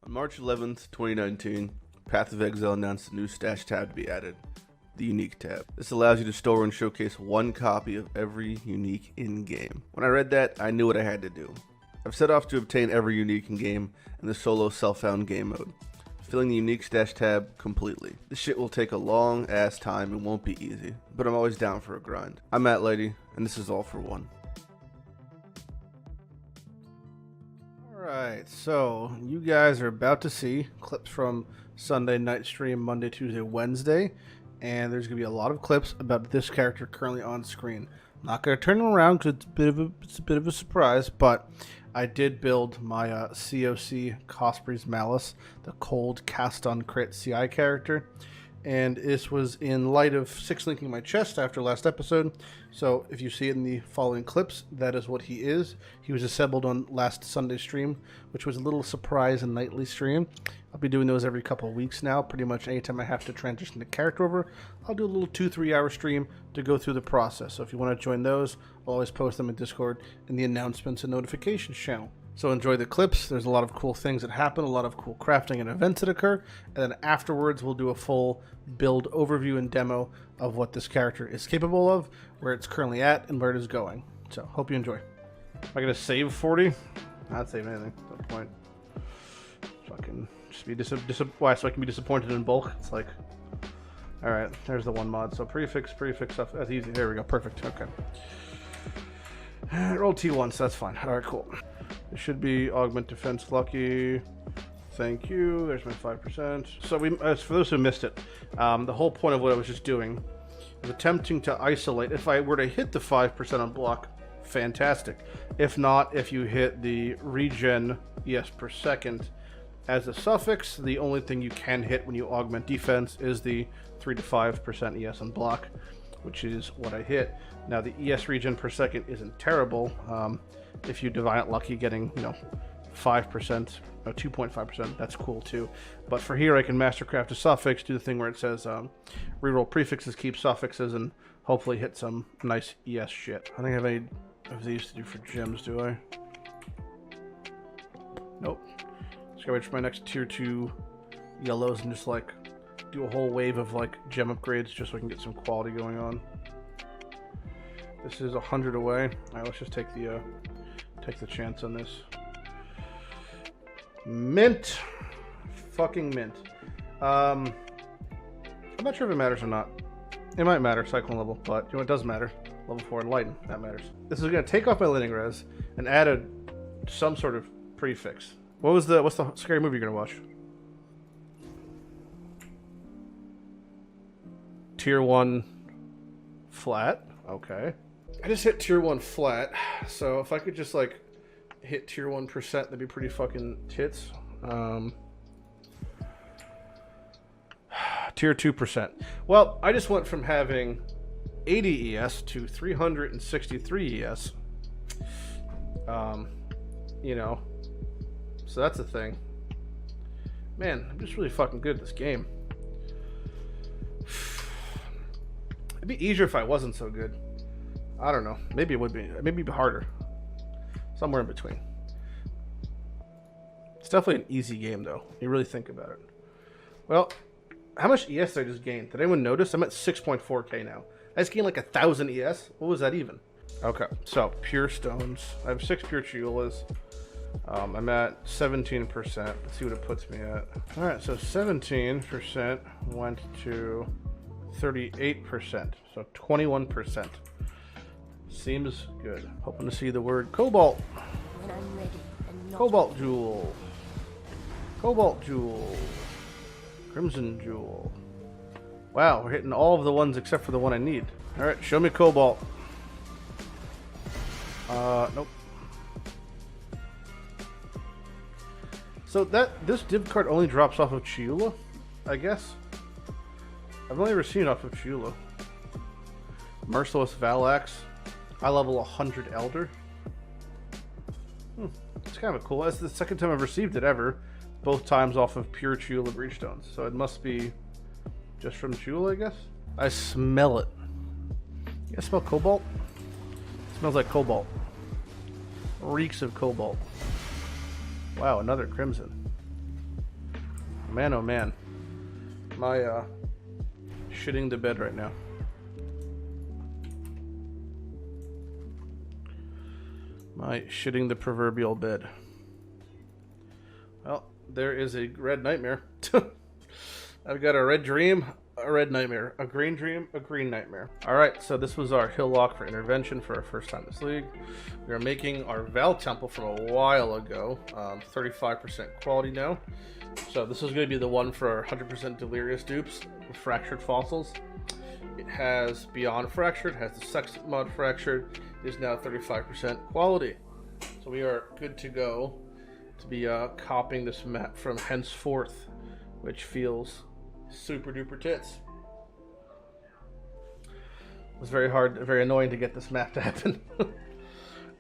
March 11th, 2019, Path of Exile announced a new stash tab to be added, the Unique tab. This allows you to store and showcase one copy of every unique in-game. When I read that, I knew what I had to do. I've set off to obtain every unique in-game in the solo self-found game mode, filling the Unique stash tab completely. This shit will take a long ass time and won't be easy, but I'm always down for a grind. I'm at Lighty, and this is all for one. Alright, so you guys are about to see clips from Sunday night stream, Monday, Tuesday, Wednesday, and there's going to be a lot of clips about this character currently on screen. I'm not going to turn them around because it's a bit of a surprise, but I did build my CoC Cospri's Malice, the cold cast on crit CI character, and this was in light of 6-linking my chest after last episode. So if you see it in the following clips, that is what he is. He was assembled on last Sunday stream, which was a little surprise and nightly stream. I'll be doing those every couple of weeks now. Pretty much anytime I have to transition the character over, I'll do a little 2-3 hour stream to go through the process. So if you want to join those, I'll always post them in Discord in the announcements and notifications channel. So enjoy the clips. There's a lot of cool things that happen, a lot of cool crafting and events that occur, and then afterwards we'll do a full build overview and demo of what this character is capable of, where it's currently at, and where it is going. So hope you enjoy. Am I gonna save 40? Not save anything. No point. Fucking just be why? So I can be disappointed in bulk. It's like, all right. There's the one mod. So prefix stuff. That's easy. There we go. Perfect. Okay. Roll T1, so that's fine. All right, cool. It should be augment defense lucky. Thank you. There's my 5%. So for those who missed it, the whole point of what I was just doing was attempting to isolate. If I were to hit the 5% on block, fantastic. If not, if you hit the regen ES per second as a suffix, the only thing you can hit when you augment defense is the 3 to 5% ES on block, which is what I hit. Now the ES regen per second isn't terrible. If you divine it lucky, getting 5%, 2.5%, that's cool too. But for here, I can mastercraft a suffix, do the thing where it says reroll prefixes, keep suffixes, and hopefully hit some nice ES shit. I don't think I have any of these to do for gems, do I? Nope. Just gotta wait for my next tier 2 yellows and just like do a whole wave of like gem upgrades just so I can get some quality going on. This is 100 away. All right, let's just take the chance on this. Mint. Fucking mint. I'm not sure if it matters or not. It might matter, cyclone level, but it does matter. Level 4 Enlighten, that matters. This is gonna take off my living res and add some sort of prefix. What's the scary movie you're gonna watch? Tier 1 flat. Okay. I just hit tier 1 flat, so if I could just like hit tier 1%, that'd be pretty fucking tits. Tier 2%. Well, I just went from having 80 ES to 363 ES. So that's a thing. Man, I'm just really fucking good at this game. It'd be easier if I wasn't so good. I don't know. Maybe it would be. Maybe it'd be harder. Somewhere in between. It's definitely an easy game, though. You really think about it. Well, how much ES did I just gain? Did anyone notice? I'm at 6.4k now. I just gained like 1,000 ES. What was that even? Okay, so pure stones. I have 6 pure chiolas. I'm at 17%. Let's see what it puts me at. All right, so 17% went to 38%. So 21%. Seems good. Hoping to see the word cobalt. When I'm ready and Cobalt jewel. Cobalt jewel. Crimson jewel. Wow, we're hitting all of the ones except for the one I need. Alright, show me cobalt. Nope. So this div card only drops off of Chiula, I guess. I've only ever seen it off of Chiula. Merciless Valax. I level 100 Elder. It's kind of cool. That's the second time I've received it ever. Both times off of pure Chiula Breachstones. So it must be just from Chiula, I guess. I smell it. You guys smell cobalt? It smells like cobalt. Reeks of cobalt. Wow, another crimson. Man, oh man. My, shitting the bed right now. My shitting the proverbial bed. Well, there is a red nightmare. I've got a red dream, a red nightmare, a green dream, a green nightmare. Alright, so this was our Hillock for intervention for our first time this league. We are making our Val Temple from a while ago. 35% quality now. So this is going to be the one for our 100% Delirious dupes with Fractured Fossils. It has Beyond Fractured, has the Sextant mod Fractured. It is now 35% quality. So we are good to go to be copying this map from henceforth, which feels super duper tits. It was very hard, very annoying to get this map to happen.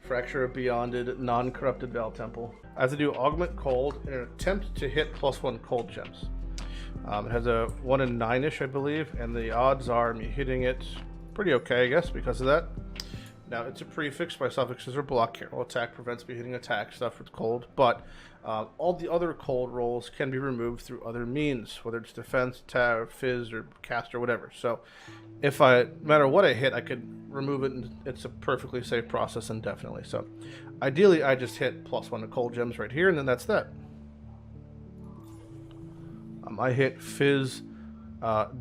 Fracture of Beyonded, non-corrupted Val Temple. I have to do Augment Cold in an attempt to hit +1 cold gems. It has a 1 in 9-ish, I believe, and the odds are me hitting it pretty okay, I guess, because of that. Now, it's a prefix. My suffixes are block. Careful attack prevents me hitting attack stuff with cold, but all the other cold rolls can be removed through other means, whether it's defense, attack, fizz, or cast, or whatever. So, no matter what I hit, I could remove it, and it's a perfectly safe process indefinitely. So, ideally, I just hit +1 to cold gems right here, and then that's that. I hit fizz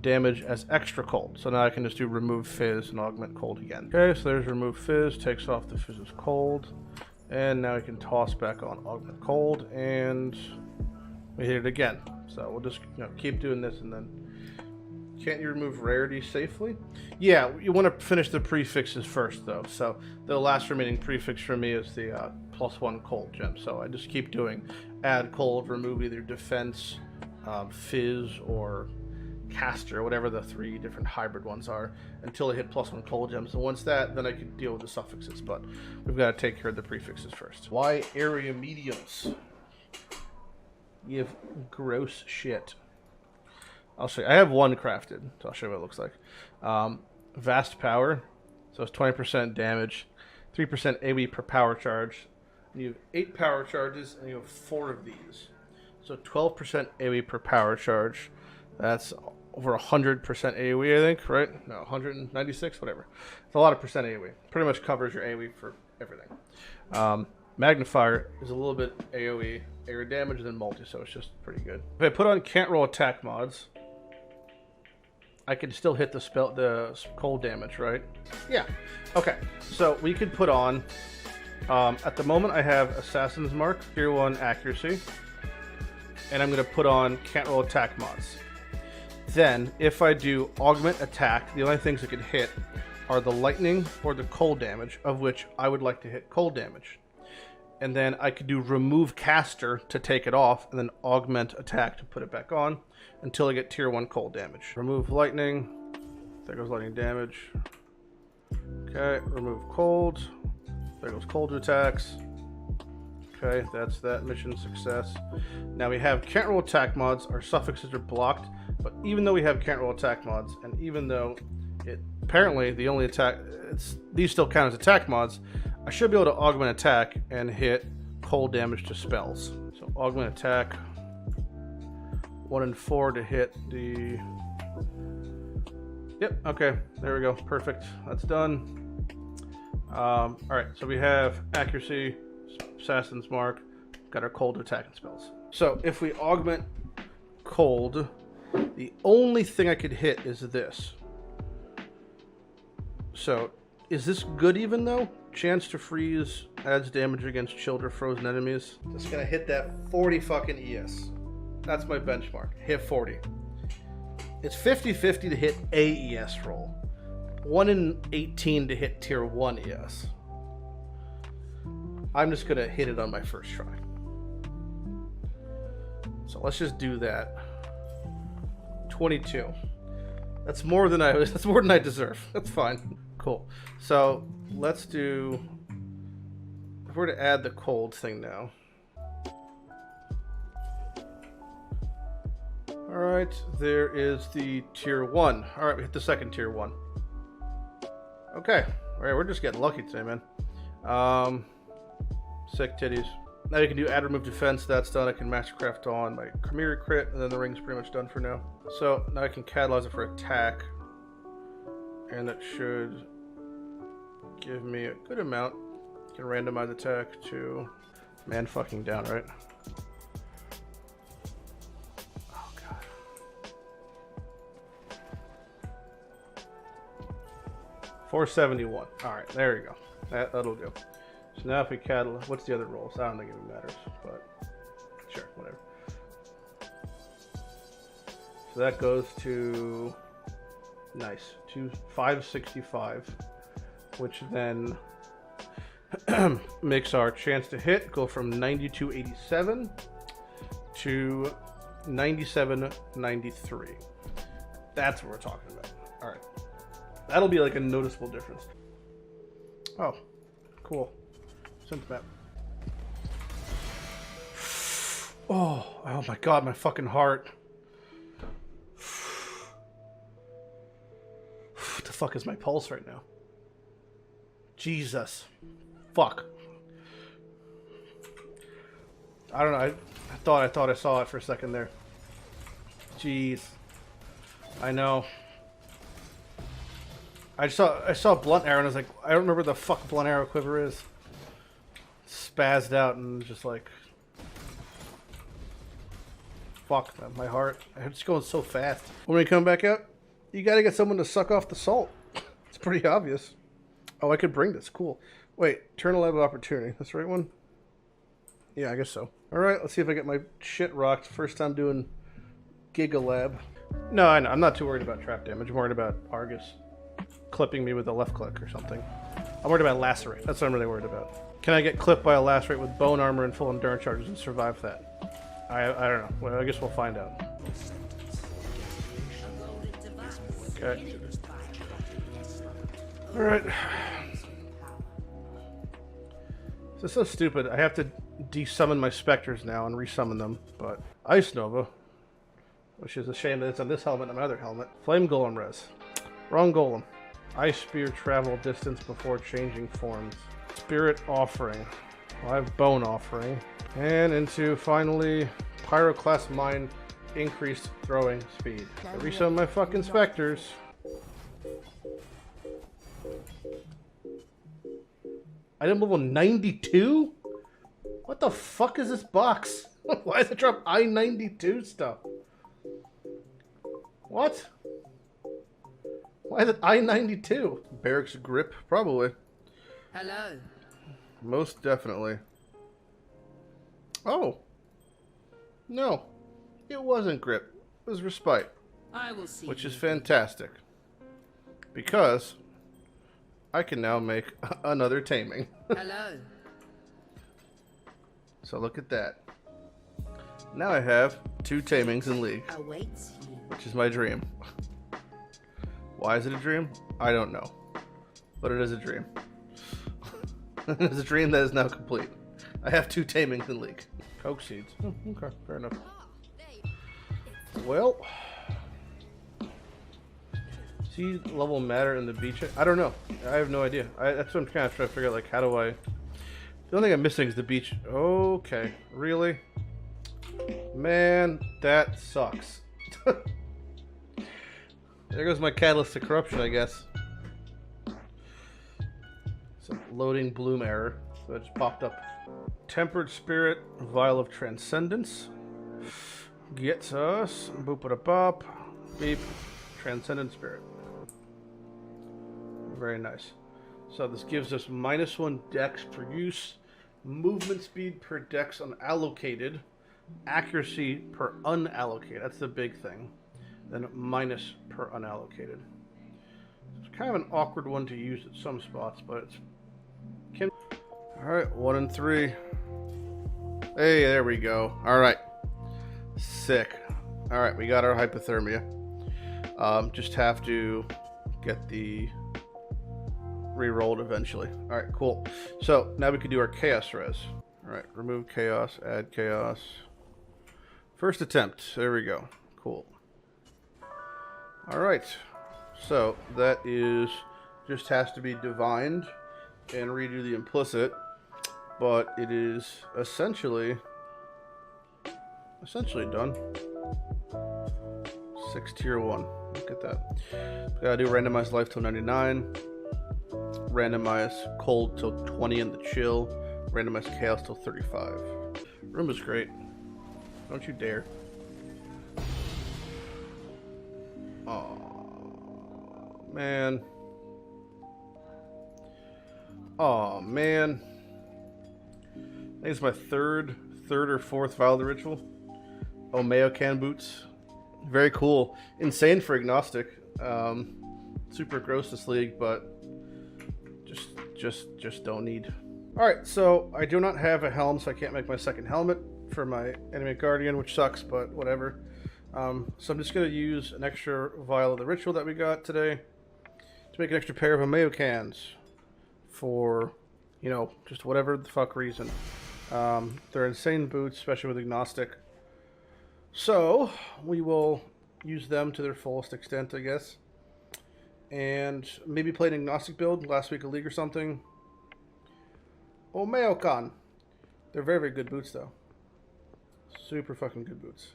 damage as extra cold, so now I can just do remove fizz and augment cold again. Okay, so there's remove fizz, takes off the fizz's cold, and now I can toss back on augment cold, and we hit it again. So we'll just keep doing this, and then can't you remove rarity safely? Yeah, you want to finish the prefixes first though. So the last remaining prefix for me is the +1 cold gem. So I just keep doing add cold, remove either defense, fizz, or caster, whatever the 3 different hybrid ones are, until I hit +1 cold gems. And once that, then I can deal with the suffixes, but we've got to take care of the prefixes first. Why area mediums? You have gross shit. I'll show you. I have 1 crafted, so I'll show you what it looks like. Vast power, so it's 20% damage, 3% AoE per power charge. And you have 8 power charges, and you have 4 of these. So 12% AoE per power charge. That's over 100% AoE, I think, right? No, 196, whatever. It's a lot of percent AoE. Pretty much covers your AoE for everything. Magnifier is a little bit AoE, area damage, and then multi, so it's just pretty good. If I put on can't roll attack mods, I can still hit the cold damage, right? Yeah. Okay. So we could put on, at the moment I have Assassin's Mark, Tier 1 Accuracy, and I'm going to put on can't roll attack mods. Then, if I do augment attack, the only things I could hit are the lightning or the cold damage, of which I would like to hit cold damage. And then I could do remove caster to take it off, and then augment attack to put it back on until I get tier 1 cold damage. Remove lightning. There goes lightning damage. Okay, remove cold. There goes cold attacks. Okay, that's that mission success. Now we have can't roll attack mods. Our suffixes are blocked, but even though we have can't roll attack mods, and even though apparently the only attack, these still count as attack mods, I should be able to augment attack and hit cold damage to spells. So augment attack, 1 in 4 to hit the. Yep. Okay. There we go. Perfect. That's done. All right. So we have accuracy, Assassin's Mark, got our cold attack and spells. So if we augment cold, the only thing I could hit is this. So is this good even though? Chance to freeze adds damage against chilled or frozen enemies. Just gonna hit that 40 fucking ES. That's my benchmark. Hit 40. It's 50-50 to hit a ES roll. 1 in 18 to hit tier 1 ES. I'm just gonna hit it on my first try. So let's just do that. 22. That's more than I deserve. That's fine. Cool. So let's do. If we're to add the cold thing now. All right. There is the tier 1. All right, we hit the second tier 1. Okay. All right, we're just getting lucky today, man. Sick titties. Now you can do add remove defense. That's done. I can mastercraft on my Chimera crit, and then the ring's pretty much done for now. So now I can catalyze it for attack, and that should give me a good amount. I can randomize attack to man fucking down, right? Oh god. 471. All right, there you go. That'll do. So now if we catalyze, what's the other rolls? I don't think it matters, but sure, whatever. So that goes to nice to 565, which then makes our chance to hit go from 92.87 to 97.93. That's what we're talking about. All right, that'll be like a noticeable difference. Oh, cool. Synth map. Oh my god, my fucking heart. What the fuck is my pulse right now? Jesus. Fuck. I don't know. I thought I saw it for a second there. Jeez. I know. I saw blunt arrow and I was like, I don't remember what the fuck blunt arrow quiver is. Spazzed out and just like, fuck, man, my heart. It's going so fast. When we come back out, you gotta get someone to suck off the salt. It's pretty obvious. Oh, I could bring this. Cool. Wait, turn a lab of opportunity. That's the right one? Yeah, I guess so. All right, let's see if I get my shit rocked. First time doing Giga Lab. No, I know. I'm not too worried about trap damage. I'm worried about Argus clipping me with a left click or something. I'm worried about lacerate. That's what I'm really worried about. Can I get clipped by a lacerate with bone armor and full endurance charges and survive that? I don't know. Well, I guess we'll find out. Okay. Alright. This is so stupid. I have to desummon my specters now and resummon them, but Ice Nova, which is a shame that it's on this helmet and my other helmet. Flame Golem res. Wrong Golem. Ice Spear travel distance before changing forms. Spirit Offering. Well, I have Bone Offering. And into, finally, Pyroclast Mine, increased throwing speed. I resummon my fucking specters. Item level 92? What the fuck is this box? Why does it drop I-92 stuff? What? Why is it I-92? Barracks grip? Probably. Hello. Most definitely. Oh. No. It wasn't grip. It was respite. I will see. Which is fantastic. Because I can now make another taming. Hello. So look at that. Now I have 2 tamings in League. Awaits you. Which is my dream. Why is it a dream? I don't know. But it is a dream. It is a dream that is now complete. I have 2 tamings in League. CoC seeds. Oh, okay, fair enough. Well, seed level matter in the beach? I don't know. I have no idea. That's what I'm kind of trying to figure out. Like, how do I... The only thing I'm missing is the beach. Okay, really? Man, that sucks. There goes my catalyst to corruption, I guess. Some loading bloom error. So it just popped up. Tempered Spirit, Vial of Transcendence. Gets us. Boop it up. Beep. Transcendent Spirit. Very nice. So this gives us -1 dex per use, movement speed per dex unallocated, accuracy per unallocated. That's the big thing. Then minus per unallocated. It's kind of an awkward one to use at some spots, but it's... Alright, 1 and 3. Hey, there we go. Alright. Sick. Alright, we got our hypothermia. Just have to get the re-rolled eventually. Alright, cool. So, now we can do our chaos res. Alright, remove chaos, add chaos. First attempt. There we go. Cool. Alright. So, that is... just has to be divined and redo the implicit. but it is essentially done. 6 tier 1. Look at that. Gotta do randomized life till 99. Randomize cold till 20 in the chill. Randomize chaos till 35. Room is great. Don't you dare. Oh man. Oh man. I think it's my third or fourth Vial of the Ritual. Omeo can boots. Very cool. Insane for agnostic. Super gross this league, but just don't need. Alright, so I do not have a helm, so I can't make my second helmet for my Enemy Guardian, which sucks, but whatever. So I'm just going to use an extra Vial of the Ritual that we got today to make an extra pair of Omeo cans for, you know, just whatever the fuck reason. They're insane boots, especially with agnostic. So we will use them to their fullest extent, I guess. And maybe play an agnostic build last week of League or something. Omeokon. They're very, very good boots, though. Super fucking good boots.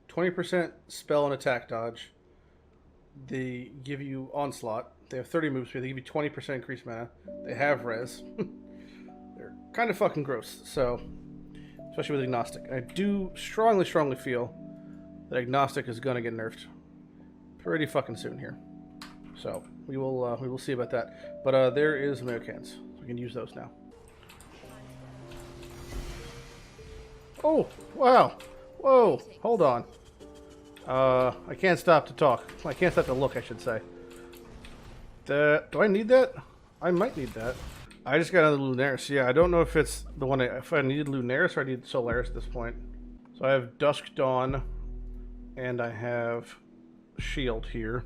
20% spell and attack dodge. They give you onslaught. They have 30 moves, but they give you 20% increased mana. They have res. They're kind of fucking gross, so especially with agnostic. I do strongly feel that agnostic is gonna get nerfed pretty fucking soon here. So we will see about that. But there is Americans. So we can use those now. Oh wow! Whoa! Hold on. I can't stop to talk. I can't stop to look, I should say. Do I need that? I might need that. I just got another Lunaris. Yeah, I don't know if it's the one if I needed Lunaris or I need Solaris at this point. So I have Dusk Dawn, and I have Shield here.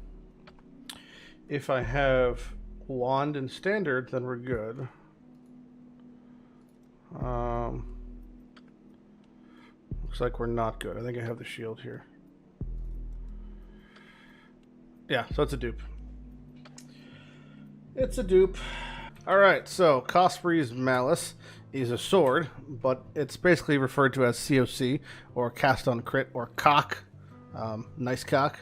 If I have Wand and Standard, then we're good. Looks like we're not good. I think I have the Shield here. Yeah, so it's a dupe. It's a dupe. Alright, so Cospri's Malice is a sword, but it's basically referred to as CoC, or Cast on Crit, or CoC. Nice CoC.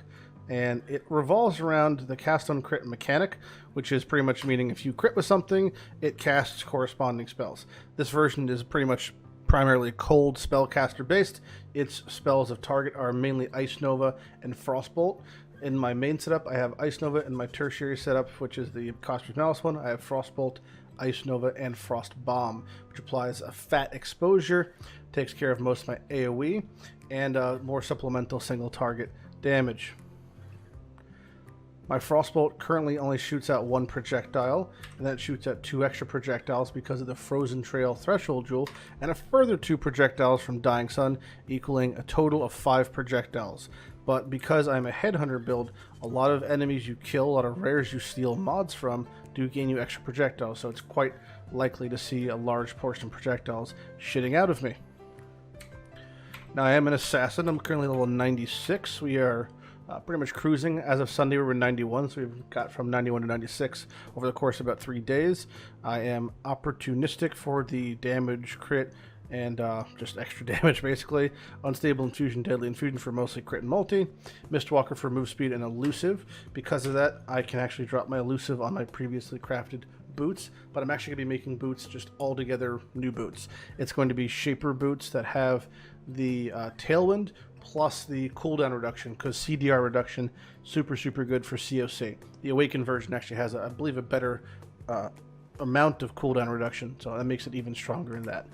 And it revolves around the Cast on Crit mechanic, which is pretty much meaning if you crit with something, it casts corresponding spells. This version is pretty much primarily cold spellcaster based. Its spells of target are mainly Ice Nova and Frostbolt. In my main setup, I have Ice Nova. In my tertiary setup, which is the Cospri Malice one, I have Frostbolt, Ice Nova, and Frost Bomb, which applies a fat exposure, takes care of most of my AoE, and more supplemental single target damage. My Frostbolt currently only shoots out one projectile, and then it shoots out 2 extra projectiles because of the Frozen Trail Threshold Jewel, and a further 2 projectiles from Dying Sun, equaling a total of 5 projectiles. But because I'm a Headhunter build, a lot of enemies you kill, a lot of rares you steal mods from, do gain you extra projectiles, so it's quite likely to see a large portion of projectiles shitting out of me. Now I am an Assassin. I'm currently level 96. We are pretty much cruising. As of Sunday, we were 91, so we've got from 91 to 96 over the course of about 3 days. I am opportunistic for the damage, crit, and just extra damage, basically. Unstable Infusion, Deadly Infusion for mostly crit and multi. Mistwalker for move speed and elusive. Because of that, I can actually drop my elusive on my previously crafted boots, but I'm actually going to be making boots just altogether new boots. It's going to be Shaper boots that have the Tailwind plus the cooldown reduction, because CDR reduction, super good for CoC. The Awakened version actually has, I believe, a better amount of cooldown reduction, so that makes it even stronger in that.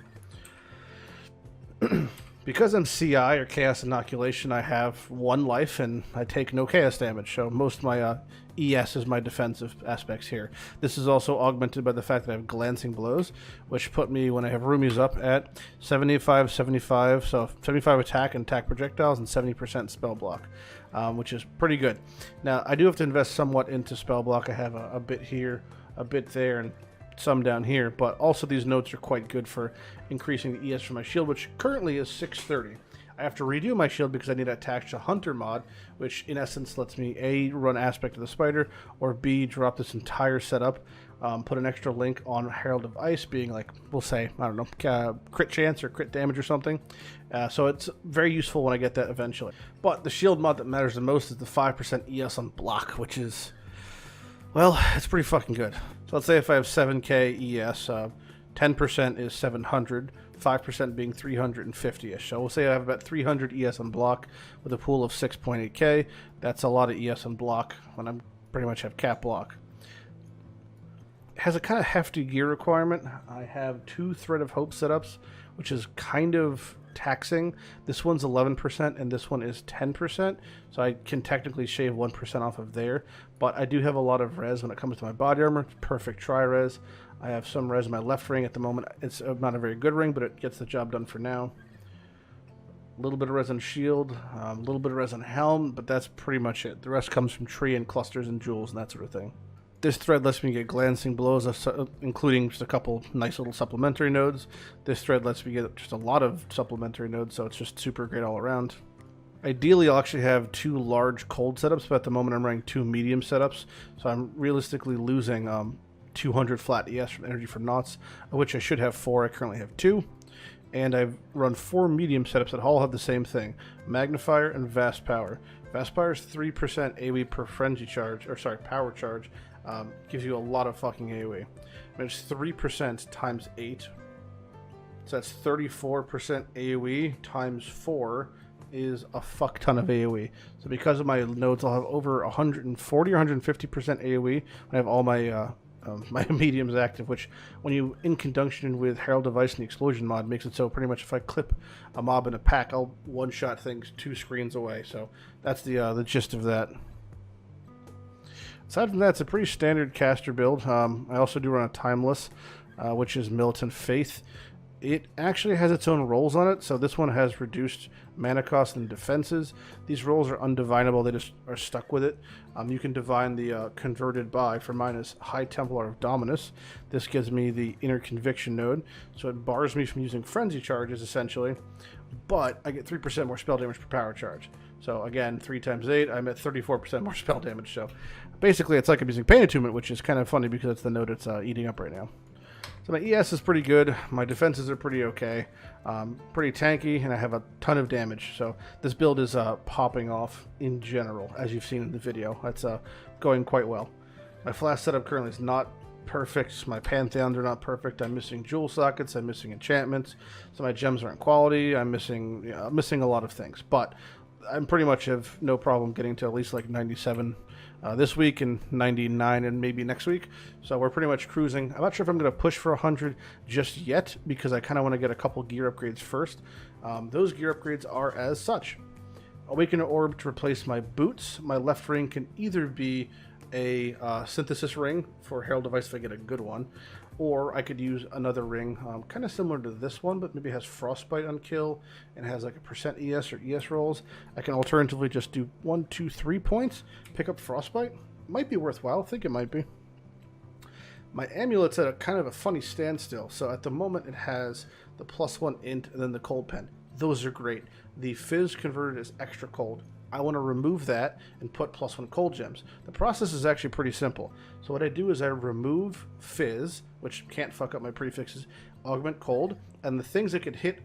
Because I'm CI, or Chaos Inoculation, I have 1 life and I take no chaos damage, so most of my ES is my defensive aspects here. This is also augmented by the fact that I have Glancing Blows, which put me, when I have Roomies up, at 75, so 75 attack and attack projectiles and 70% spell block, which is pretty good. Now, I do have to invest somewhat into spell block. I have a bit here, a bit there, and some down here, but also these notes are quite good for increasing the ES for my shield, which currently is 630. I have to redo my shield because I need to attach the Hunter mod, which in essence lets me A, run Aspect of the Spider, or B, drop this entire setup, put an extra link on Herald of Ice being like, we'll say, I don't know, crit chance or crit damage or something. So it's very useful when I get that eventually. But the shield mod that matters the most is the 5% ES on block, which is, well, it's pretty fucking good. So let's say if I have 7k ES, 10% is 700, 5% being 350-ish. So we'll say I have about 300 ES on block with a pool of 6.8k. That's a lot of ES on block when I pretty much have cap block. It has a kind of hefty gear requirement. I have 2 Thread of Hope setups, which is kind of taxing. This one's 11% and this one is 10%, so I can technically shave 1% off of there, but I do have a lot of res when it comes to my body armor. Perfect tri-res. I have some res in my left ring at the moment. It's not a very good ring, but it gets the job done for now. A little bit of res on shield, a little bit of res on helm, but that's pretty much it. The rest comes from tree and clusters and jewels and that sort of thing. This thread lets me get glancing blows, including just a couple nice little supplementary nodes. This thread lets me get just a lot of supplementary nodes, so it's just super great all around. Ideally, I'll actually have 2 large cold setups, but at the moment I'm running 2 medium setups, so I'm realistically losing 200 flat ES from energy for knots, of which I should have 4. I currently have 2. And I've run 4 medium setups that all have the same thing: Magnifier and Vast Power. Vast Power is 3% AoE per frenzy charge, or sorry, power charge. Gives you a lot of fucking AoE. And it's 3% times 8. So that's 34% AoE times 4 is a fuck ton of AoE. So because of my nodes, I'll have over 140 or 150% AoE when I have all my my mediums active, which when you in conjunction with Herald of Ice and the Explosion mod makes it so pretty much if I clip a mob in a pack, I'll one-shot things 2 screens away. So that's the gist of that. Aside from that, it's a pretty standard caster build. I also do run a Timeless, which is Militant Faith. It actually has its own rolls on it, so this one has reduced mana cost and defenses. These rolls are undivinable, they just are stuck with it. You can divine the Converted By for mine is High Templar of Dominus. This gives me the Inner Conviction node, so it bars me from using Frenzy charges essentially, but I get 3% more spell damage per power charge. So again, 3 times 8, I'm at 34% more spell damage. So basically it's like I'm using Pain Attunement, which is kind of funny because it's the node it's eating up right now. So my ES is pretty good, my defenses are pretty okay, pretty tanky, and I have a ton of damage. So this build is popping off in general, as you've seen in the video. It's going quite well. My flash setup currently is not perfect, my pantheons are not perfect, I'm missing jewel sockets, I'm missing enchantments, so my gems aren't quality, I'm missing a lot of things, but I'm pretty much have no problem getting to at least like 97 this week and 99 and maybe next week. So we're pretty much cruising. I'm not sure if I'm going to push for 100 just yet because I kind of want to get a couple gear upgrades first. Those gear upgrades are as such. Awaken Orb to replace my boots. My left ring can either be a synthesis ring for Herald Device if I get a good one, or I could use another ring kind of similar to this one, but maybe has Frostbite on kill and has like a % ES or ES rolls. I can alternatively just do 1, 2, 3 points, pick up Frostbite. Might be worthwhile. I think it might be. My amulet's at a kind of a funny standstill. So at the moment it has the +1 int and then the cold pen. Those are great. The fizz converted is extra cold. I want to remove that and put +1 cold gems. The process is actually pretty simple. So what I do is I remove fizz, which can't fuck up my prefixes, augment cold, and the things that could hit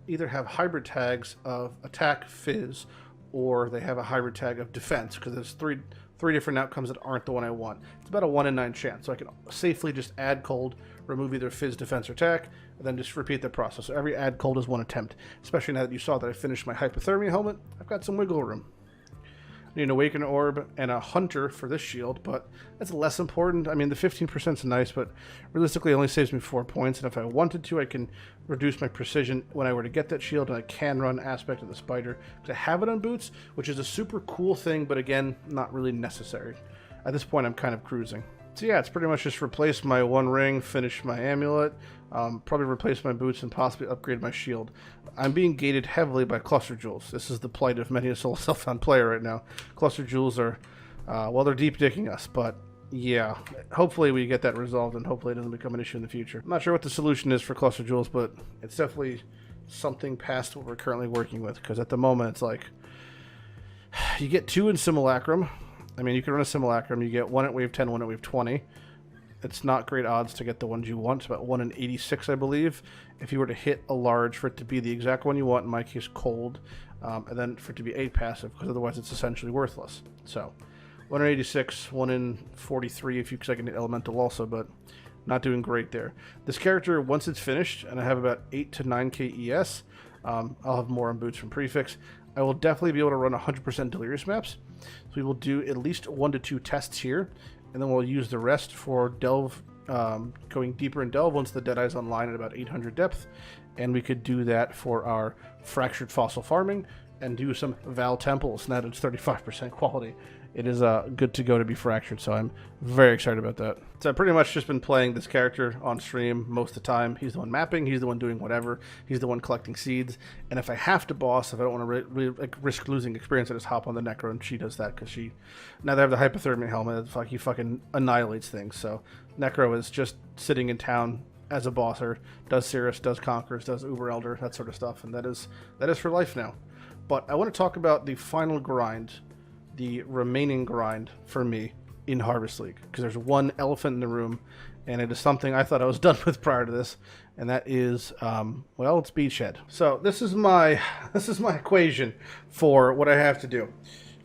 either have hybrid tags of attack fizz or they have a hybrid tag of defense, because there's three different outcomes that aren't the one I want. It's about a 1 in 9 chance, so I can safely just add cold, remove either fizz, defense, or attack, and then just repeat the process. So every add cold is 1 attempt, especially now that you saw that I finished my hypothermia helmet. I've got some wiggle room. I need an Awaken Orb and a Hunter for this shield, but that's less important. I mean, the 15% is nice, but realistically it only saves me 4 points, and if I wanted to, I can reduce my precision when I were to get that shield, and I can run Aspect of the Spider, because I have it on boots, which is a super cool thing, but again, not really necessary. At this point, I'm kind of cruising. So yeah, it's pretty much just replace my 1 ring, finish my amulet, probably replace my boots, and possibly upgrade my shield. I'm being gated heavily by cluster jewels. This is the plight of many a solo self-found player right now. Cluster jewels are, well, they're deep dicking us, but yeah, hopefully we get that resolved and hopefully it doesn't become an issue in the future. I'm not sure what the solution is for cluster jewels, but it's definitely something past what we're currently working with, because at the moment it's like you get 2 in Simulacrum. I mean, you can run a Simulacrum. You get 1 at wave 10, 1 at wave 20. It's not great odds to get the ones you want. It's about 1 in 86, I believe. If you were to hit a large for it to be the exact one you want, in my case, cold, and then for it to be 8 passive, because otherwise it's essentially worthless. So, 1 in 86, 1 in 43 if you, because I can hit elemental also, but not doing great there. This character, once it's finished, and I have about 8 to 9k ES, I'll have more on boots from Prefix. I will definitely be able to run 100% Delirious maps. So we will do at least 1 to 2 tests here, and then we'll use the rest for Delve, going deeper in Delve once the Deadeye's online at about 800 depth. And we could do that for our Fractured Fossil farming and do some Val Temples, and that is 35% quality. It is good to go to be fractured, so I'm very excited about that. So I've pretty much just been playing this character on stream most of the time. He's the one mapping, he's the one doing whatever, he's the one collecting seeds, and if I have to boss, if I don't want to risk losing experience, I just hop on the Necro, and she does that, because she, now they have the hypothermia helmet, he fucking annihilates things, so Necro is just sitting in town as a bosser, does Cirrus, does Conquerors, does Uber Elder, that sort of stuff, and that is for life now. But I want to talk about the final grind, the remaining grind for me in Harvest League, because there's one elephant in the room, and it is something I thought I was done with prior to this, and that is, well, it's Beachhead. So this is my equation for what I have to do.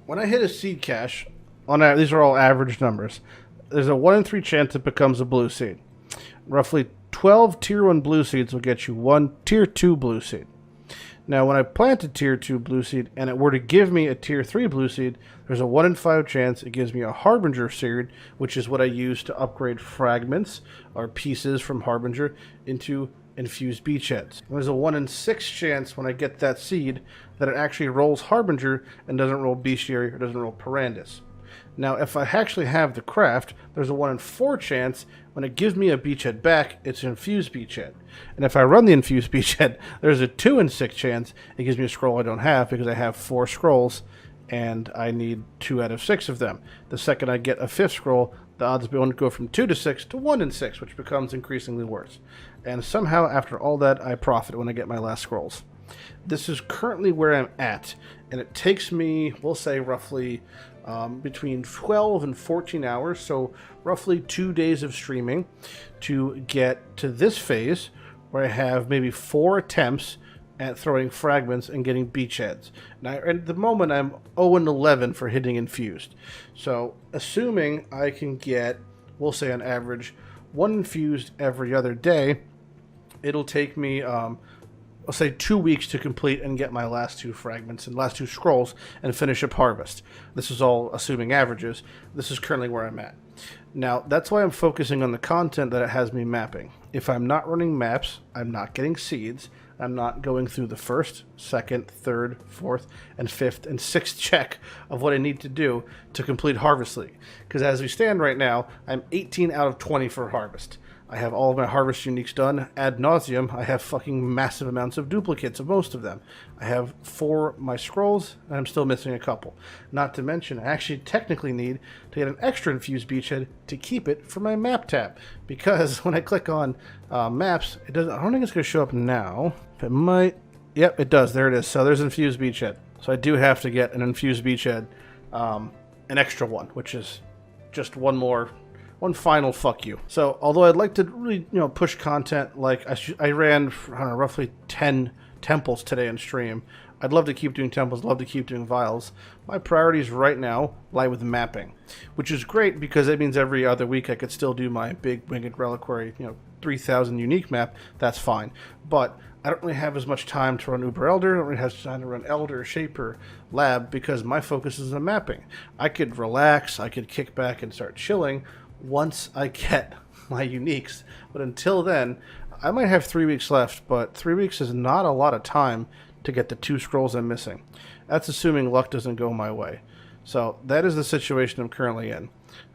When I hit a seed cache, these are all average numbers, there's a 1 in 3 chance it becomes a blue seed. Roughly 12 tier 1 blue seeds will get you 1 tier 2 blue seed. Now, when I plant a tier 2 blue seed and it were to give me a tier 3 blue seed, there's a 1 in 5 chance it gives me a Harbinger seed, which is what I use to upgrade fragments or pieces from Harbinger into infused beachheads. And there's a 1 in 6 chance when I get that seed that it actually rolls Harbinger and doesn't roll Bestiary or doesn't roll Parandus. Now, if I actually have the craft, there's a 1 in 4 chance when it gives me a beachhead back, it's an infused beachhead. And if I run the infused beachhead, there's a 2 in 6 chance it gives me a scroll I don't have, because I have 4 scrolls and I need 2 out of 6 of them. The second I get a 5th scroll, the odds won't go from 2 to 6 to 1 in 6, which becomes increasingly worse. And somehow, after all that, I profit when I get my last scrolls. This is currently where I'm at, and it takes me, we'll say, roughly between 12 and 14 hours, so roughly 2 days of streaming to get to this phase where I have maybe 4 attempts at throwing fragments and getting beachheads. Now, at the moment, I'm 0 and 11 for hitting infused. So, assuming I can get, we'll say on average, 1 infused every other day, it'll take me, I'll say 2 weeks to complete and get my last 2 fragments and last 2 scrolls and finish up Harvest. This is all assuming averages. This is currently where I'm at. Now, that's why I'm focusing on the content that it has me mapping. If I'm not running maps, I'm not getting seeds, I'm not going through the 1st, 2nd, 3rd, 4th, and 5th, and 6th check of what I need to do to complete Harvest League. Because as we stand right now, I'm 18 out of 20 for Harvest. I have all of my Harvest uniques done ad nauseum. I have fucking massive amounts of duplicates of most of them. I have 4 my scrolls, and I'm still missing a couple. Not to mention, I actually technically need to get an extra infused beachhead to keep it for my map tab. Because when I click on maps, it doesn't. I don't think it's going to show up now. It might. Yep, it does. There it is. So there's infused beachhead. So I do have to get an infused beachhead, an extra one, which is just one final fuck you. So, although I'd like to really, push content, like I ran, I don't know, roughly 10 temples today on stream. I'd love to keep doing temples, love to keep doing vials. My priorities right now lie with mapping, which is great because it means every other week I could still do my big winged reliquary, 3,000 unique map. That's fine. But I don't really have as much time to run Uber Elder. I don't really have time to run Elder, Shaper, Lab, because my focus is on mapping. I could relax, I could kick back and start chilling once I get my uniques. But until then, I might have 3 weeks left, but 3 weeks is not a lot of time to get the 2 scrolls I'm missing. That's assuming luck doesn't go my way. So that is the situation I'm currently in.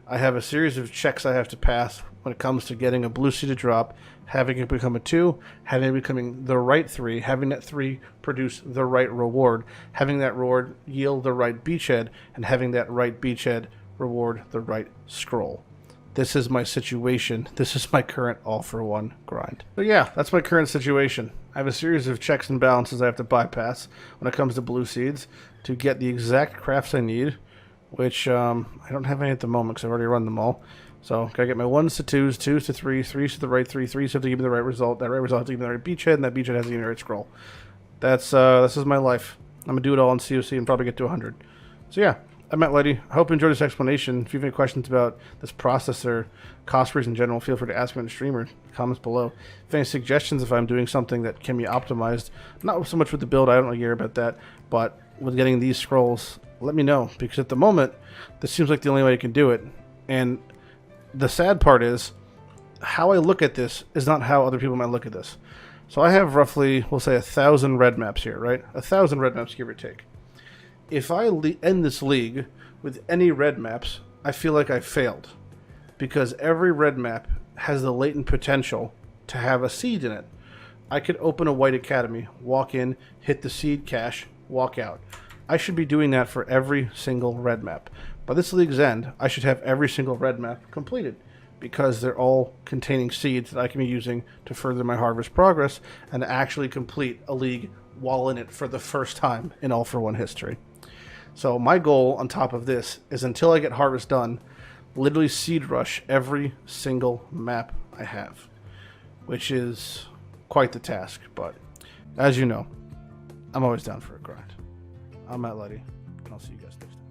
I have a series of checks I have to pass when it comes to getting a blue sea to drop, having it become a 2, having it becoming the right 3, having that 3 produce the right reward, having that reward yield the right beachhead, and having that right beachhead reward the right scroll. This is my situation. This is my current all-for-one grind. So yeah, that's my current situation. I have a series of checks and balances I have to bypass when it comes to blue seeds to get the exact crafts I need, which I don't have any at the moment because I've already run them all. So gotta get my 1s to 2s, 2s to 3s, 3s to the right 3s have to give me the right result. That right result has to give me the right beachhead, and that beachhead has to give me the right scroll. This is my life. I'm gonna do it all in CoC and probably get to 100. So yeah, I'm Matt Lighty. I hope you enjoyed this explanation. If you have any questions about this process or Cospris in general, feel free to ask me on the stream or comments below. If any suggestions, if I'm doing something that can be optimized, not so much with the build, I don't really care about that, but with getting these scrolls, let me know, because at the moment, this seems like the only way I can do it. And the sad part is, how I look at this is not how other people might look at this. So I have roughly, we'll say 1,000 red maps here, right? 1,000 red maps, give or take. If I end this league with any red maps, I feel like I failed. Because every red map has the latent potential to have a seed in it. I could open a white academy, walk in, hit the seed cache, walk out. I should be doing that for every single red map. By this league's end, I should have every single red map completed, because they're all containing seeds that I can be using to further my harvest progress and actually complete a league while in it for the first time in All for One history. So my goal on top of this is, until I get harvest done, literally seed rush every single map I have, which is quite the task, but as you know, I'm always down for a grind. I'm Matt Lighty, and I'll see you guys next time.